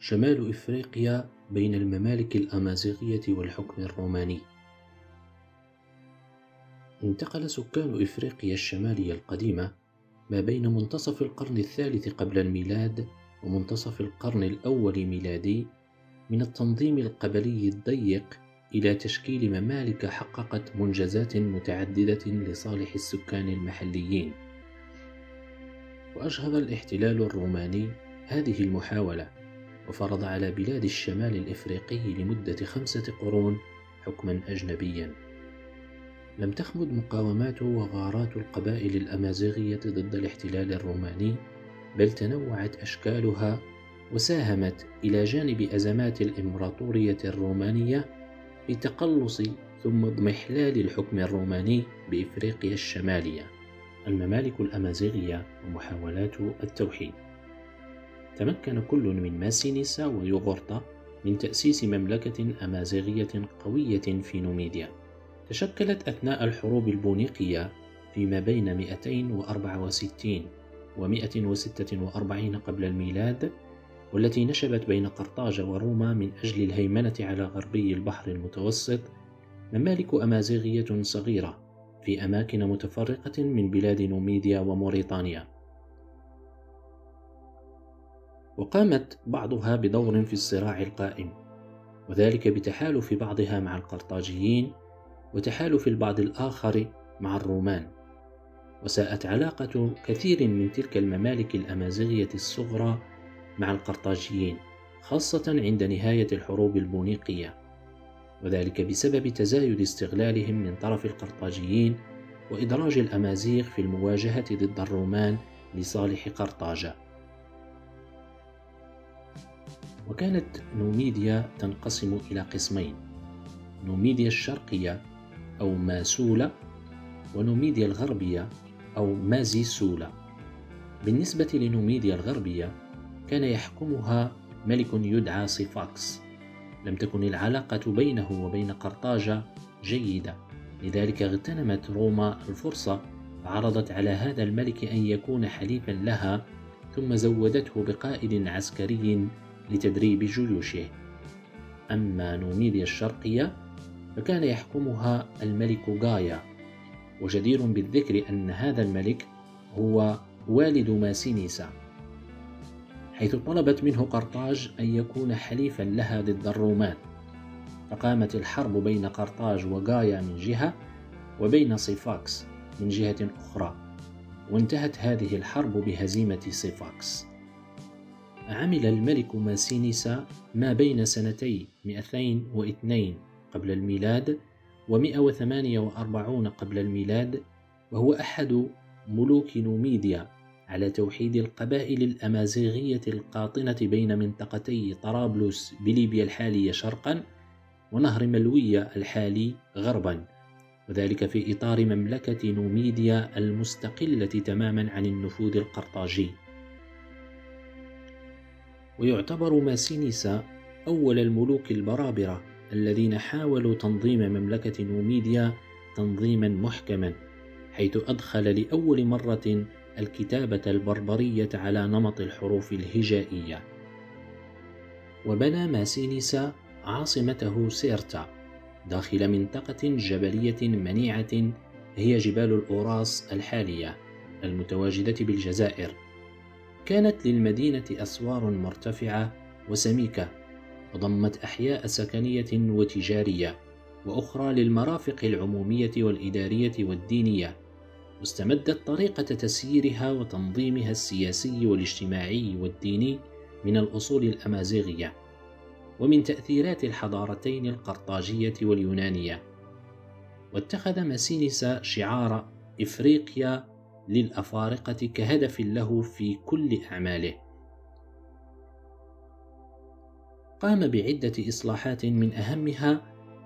شمال إفريقيا بين الممالك الأمازيغية والحكم الروماني. انتقل سكان إفريقيا الشمالية القديمة ما بين منتصف القرن الثالث قبل الميلاد ومنتصف القرن الأول ميلادي من التنظيم القبلي الضيق إلى تشكيل ممالك حققت منجزات متعددة لصالح السكان المحليين. وأجهض الاحتلال الروماني هذه المحاولة، وفرض على بلاد الشمال الإفريقي لمدة 5 قرون حكما أجنبيا. لم تخمد مقاومات وغارات القبائل الأمازيغية ضد الاحتلال الروماني، بل تنوعت أشكالها وساهمت إلى جانب أزمات الإمبراطورية الرومانية في تقلص ثم اضمحلال الحكم الروماني بإفريقيا الشمالية. الممالك الأمازيغية ومحاولات التوحيد. تمكن كل من ماسينيسا ويوغورتا من تأسيس مملكة أمازيغية قوية في نوميديا، تشكلت أثناء الحروب البونيقية فيما بين 264 و 146 قبل الميلاد، والتي نشبت بين قرطاج وروما من أجل الهيمنة على غربي البحر المتوسط، ممالك أمازيغية صغيرة في أماكن متفرقة من بلاد نوميديا وموريطانيا، وقامت بعضها بدور في الصراع القائم، وذلك بتحالف بعضها مع القرطاجيين وتحالف البعض الآخر مع الرومان. وساءت علاقة كثير من تلك الممالك الأمازيغية الصغرى مع القرطاجيين، خاصة عند نهاية الحروب البونيقية، وذلك بسبب تزايد استغلالهم من طرف القرطاجيين وإدراج الأمازيغ في المواجهة ضد الرومان لصالح قرطاج. وكانت نوميديا تنقسم إلى قسمين: نوميديا الشرقية أو ماسولا، ونوميديا الغربية أو مازيسولا. بالنسبة لنوميديا الغربية كان يحكمها ملك يدعى صيفاكس. لم تكن العلاقة بينه وبين قرطاج جيدة، لذلك اغتنمت روما الفرصة فعرضت على هذا الملك أن يكون حليفا لها، ثم زودته بقائد عسكري لتدريب جيوشه. أما نوميديا الشرقية فكان يحكمها الملك غايا، وجدير بالذكر أن هذا الملك هو والد ماسينيسا، حيث طلبت منه قرطاج أن يكون حليفا لها ضد الرومان، فقامت الحرب بين قرطاج وغايا من جهة وبين صيفاكس من جهة أخرى، وانتهت هذه الحرب بهزيمة صيفاكس. عمل الملك ماسينيسا ما بين سنتي 202 قبل الميلاد و 148 قبل الميلاد، وهو أحد ملوك نوميديا، على توحيد القبائل الأمازيغية القاطنة بين منطقتي طرابلس بليبيا الحالية شرقا ونهر ملوية الحالي غربا، وذلك في إطار مملكة نوميديا المستقلة تماما عن النفوذ القرطاجي. ويعتبر ماسينيسا أول الملوك البرابرة الذين حاولوا تنظيم مملكة نوميديا تنظيما محكما، حيث أدخل لأول مرة الكتابة البربرية على نمط الحروف الهجائية. وبنى ماسينيسا عاصمته سيرتا داخل منطقة جبلية منيعة هي جبال الأوراس الحالية المتواجدة بالجزائر. كانت للمدينة أسوار مرتفعة وسميكة، وضمت أحياء سكنية وتجارية وأخرى للمرافق العمومية والإدارية والدينية، واستمدت طريقة تسييرها وتنظيمها السياسي والاجتماعي والديني من الأصول الأمازيغية ومن تأثيرات الحضارتين القرطاجية واليونانية. واتخذ ماسينيسا شعار إفريقيا للأفارقة كهدف له في كل أعماله. قام بعدة إصلاحات، من أهمها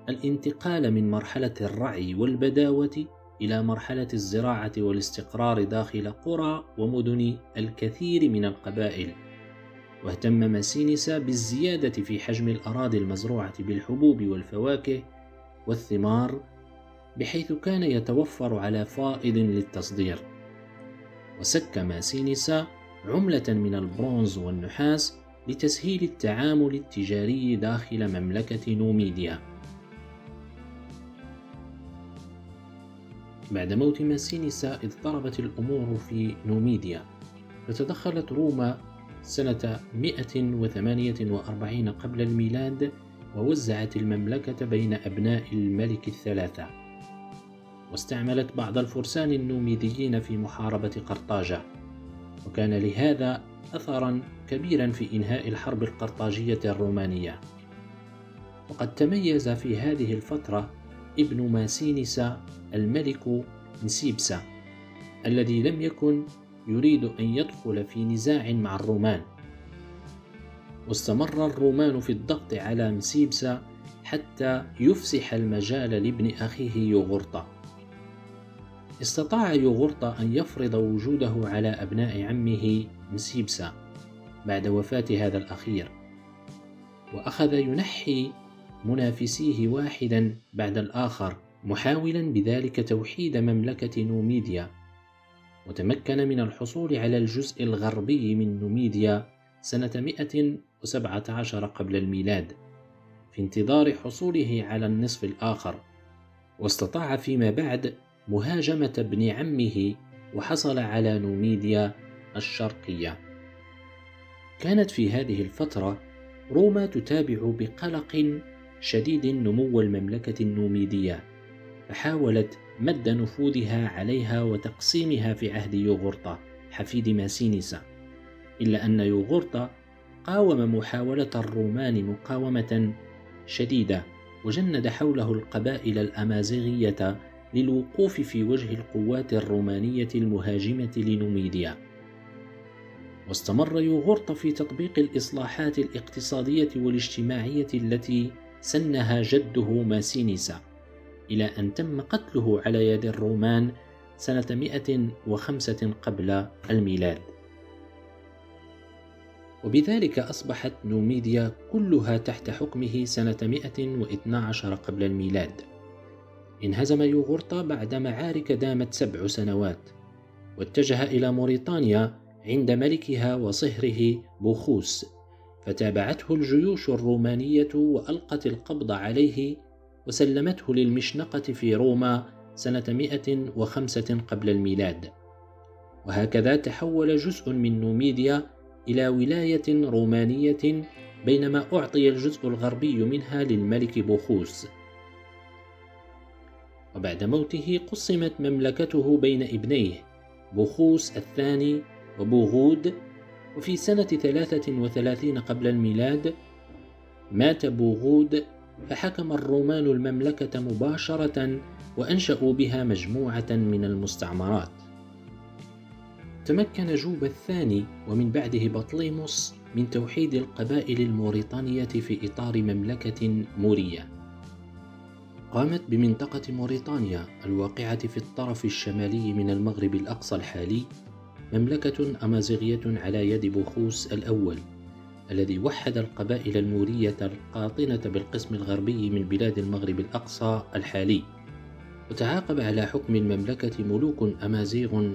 الانتقال من مرحلة الرعي والبداوة إلى مرحلة الزراعة والاستقرار داخل قرى ومدن الكثير من القبائل. واهتم ماسينيسا بالزيادة في حجم الأراضي المزروعة بالحبوب والفواكه والثمار، بحيث كان يتوفر على فائض للتصدير. وسك ماسينيسا عملة من البرونز والنحاس لتسهيل التعامل التجاري داخل مملكة نوميديا. بعد موت ماسينيسا اضطربت الأمور في نوميديا، فتدخلت روما سنة 148 قبل الميلاد ووزعت المملكة بين أبناء الملك الثلاثة، واستعملت بعض الفرسان النوميديين في محاربة قرطاجة، وكان لهذا أثرا كبيرا في إنهاء الحرب القرطاجية الرومانية. وقد تميز في هذه الفترة ابن ماسينيسا الملك نسيبسا، الذي لم يكن يريد أن يدخل في نزاع مع الرومان، واستمر الرومان في الضغط على مسيبسا حتى يفسح المجال لابن أخيه يوغرطة. استطاع يوغرطة أن يفرض وجوده على أبناء عمه مسيبسا بعد وفاة هذا الأخير، وأخذ ينحي منافسيه واحدا بعد الآخر، محاولا بذلك توحيد مملكة نوميديا، وتمكن من الحصول على الجزء الغربي من نوميديا سنة 117 قبل الميلاد في انتظار حصوله على النصف الآخر، واستطاع فيما بعد مهاجمة ابن عمه وحصل على نوميديا الشرقية. كانت في هذه الفترة روما تتابع بقلق شديد نمو المملكة النوميدية، فحاولت مد نفوذها عليها وتقسيمها في عهد يوغرطة حفيد ماسينيسا، إلا أن يوغرطة قاوم محاولة الرومان مقاومة شديدة، وجند حوله القبائل الأمازيغية للوقوف في وجه القوات الرومانية المهاجمة لنوميديا. واستمر يوغرطة في تطبيق الإصلاحات الاقتصادية والاجتماعية التي سنها جده ماسينيسا، إلى أن تم قتله على يد الرومان سنة 105 قبل الميلاد. وبذلك أصبحت نوميديا كلها تحت حكمه سنة 112 قبل الميلاد. انهزم يوغرطة بعد معارك دامت 7 سنوات، واتجه إلى موريتانيا عند ملكها وصهره بوخوس، فتابعته الجيوش الرومانية وألقت القبض عليه وسلمته للمشنقة في روما سنة 105 قبل الميلاد. وهكذا تحول جزء من نوميديا إلى ولاية رومانية، بينما أعطي الجزء الغربي منها للملك بوخوس. وبعد موته قسمت مملكته بين ابنيه بوخوس الثاني وبوغود، وفي سنة 33 قبل الميلاد مات بوغود، فحكم الرومان المملكة مباشرة وأنشأوا بها مجموعة من المستعمرات. تمكن جوبا الثاني ومن بعده بطليموس من توحيد القبائل الموريطانية في إطار مملكة مورية. قامت بمنطقة موريتانيا الواقعة في الطرف الشمالي من المغرب الأقصى الحالي مملكة أمازيغية على يد بوخوس الأول، الذي وحد القبائل المورية القاطنة بالقسم الغربي من بلاد المغرب الأقصى الحالي. وتعاقب على حكم المملكة ملوك أمازيغ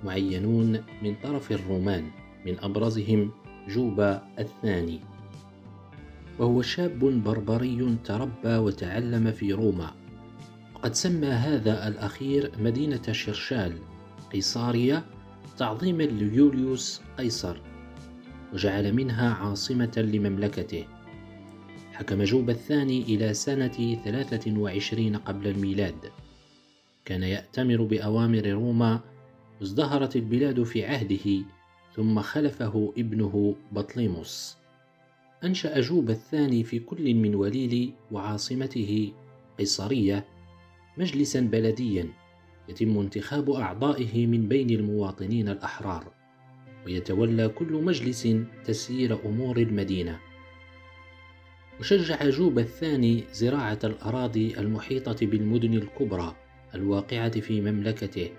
معينون من طرف الرومان، من أبرزهم جوبا الثاني، وهو شاب بربري تربى وتعلم في روما، وقد سمى هذا الأخير مدينة شرشال قيصارية تعظيما ليوليوس قيصر، وجعل منها عاصمة لمملكته. حكم جوبا الثاني إلى سنة 23 قبل الميلاد. كان يأتمر بأوامر روما، وازدهرت البلاد في عهده، ثم خلفه ابنه بطليموس. أنشأ جوبا الثاني في كل من وليل وعاصمته قيصرية مجلسا بلديا يتم انتخاب أعضائه من بين المواطنين الأحرار، ويتولى كل مجلس تسيير أمور المدينة. وشجع جوبا الثاني زراعة الأراضي المحيطة بالمدن الكبرى الواقعة في مملكته،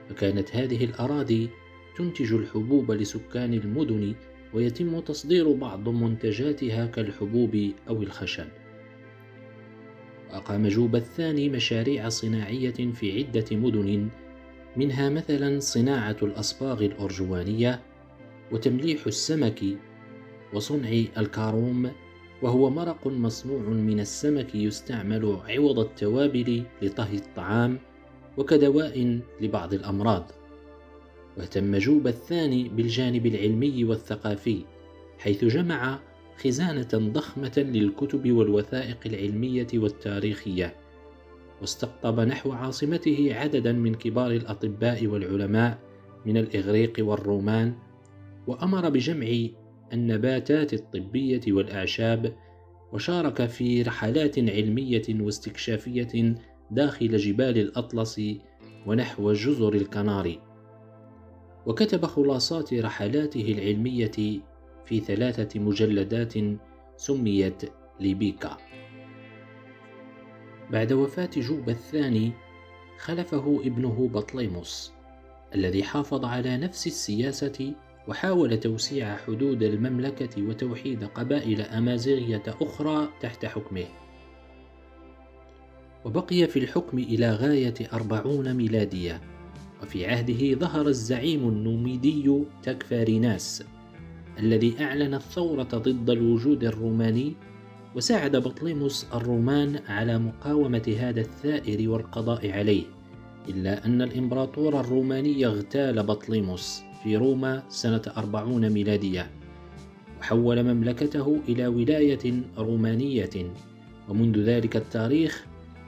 فكانت هذه الأراضي تنتج الحبوب لسكان المدن، ويتم تصدير بعض منتجاتها كالحبوب أو الخشب. وأقام جوبا الثاني مشاريع صناعية في عدة مدن، منها مثلا صناعة الأصباغ الأرجوانية وتمليح السمك، وصنع الكاروم، وهو مرق مصنوع من السمك يستعمل عوض التوابل لطهي الطعام وكدواء لبعض الأمراض. واهتم جوبا الثاني بالجانب العلمي والثقافي، حيث جمع خزانة ضخمة للكتب والوثائق العلمية والتاريخية، واستقطب نحو عاصمته عددا من كبار الأطباء والعلماء من الإغريق والرومان، وأمر بجمع النباتات الطبية والأعشاب، وشارك في رحلات علمية واستكشافية داخل جبال الأطلس ونحو جزر الكناري. وكتب خلاصات رحلاته العلمية في 3 مجلدات سميت ليبيكا. بعد وفاة جوبا الثاني خلفه ابنه بطليموس، الذي حافظ على نفس السياسة وحاول توسيع حدود المملكة وتوحيد قبائل أمازيغية أخرى تحت حكمه. وبقي في الحكم إلى غاية 40 ميلادية، وفي عهده ظهر الزعيم النوميدي تكفاريناس الذي أعلن الثورة ضد الوجود الروماني، وساعد بطليموس الرومان على مقاومة هذا الثائر والقضاء عليه، إلا أن الإمبراطور الروماني اغتال بطليموس في روما سنة 40 ميلادية، وحول مملكته إلى ولاية رومانية. ومنذ ذلك التاريخ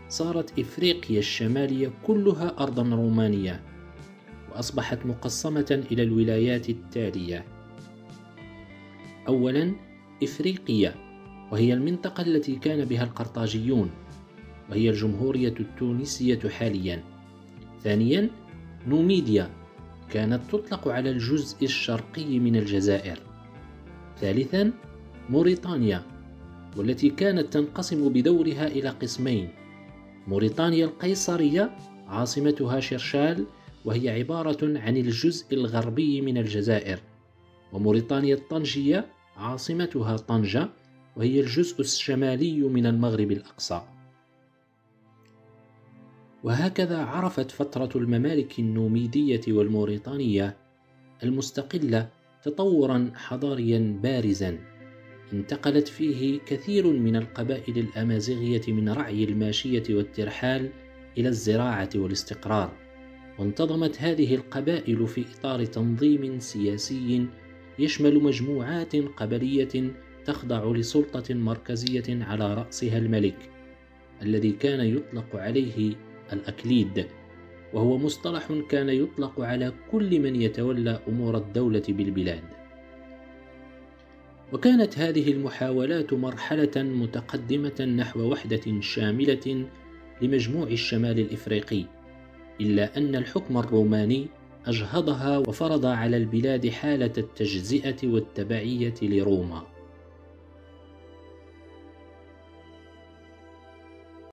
صارت إفريقيا الشمالية كلها أرضا رومانية، وأصبحت مقسمة إلى الولايات التالية: أولا إفريقيا، وهي المنطقة التي كان بها القرطاجيون، وهي الجمهورية التونسية حاليا. ثانيا نوميديا، كانت تطلق على الجزء الشرقي من الجزائر. ثالثا موريتانيا، والتي كانت تنقسم بدورها إلى قسمين: موريتانيا القيصرية عاصمتها شرشال، وهي عبارة عن الجزء الغربي من الجزائر، وموريتانيا الطنجية عاصمتها طنجة، وهي الجزء الشمالي من المغرب الأقصى. وهكذا عرفت فترة الممالك النوميدية والموريتانية المستقلة تطورا حضاريا بارزا، انتقلت فيه كثير من القبائل الأمازيغية من رعي الماشية والترحال إلى الزراعة والاستقرار، وانتظمت هذه القبائل في إطار تنظيم سياسي يشمل مجموعات قبلية تخضع لسلطة مركزية على رأسها الملك، الذي كان يطلق عليه الأكليد، وهو مصطلح كان يطلق على كل من يتولى أمور الدولة بالبلاد. وكانت هذه المحاولات مرحلة متقدمة نحو وحدة شاملة لمجموع الشمال الإفريقي، إلا أن الحكم الروماني أجهضها وفرض على البلاد حالة التجزئة والتبعية لروما.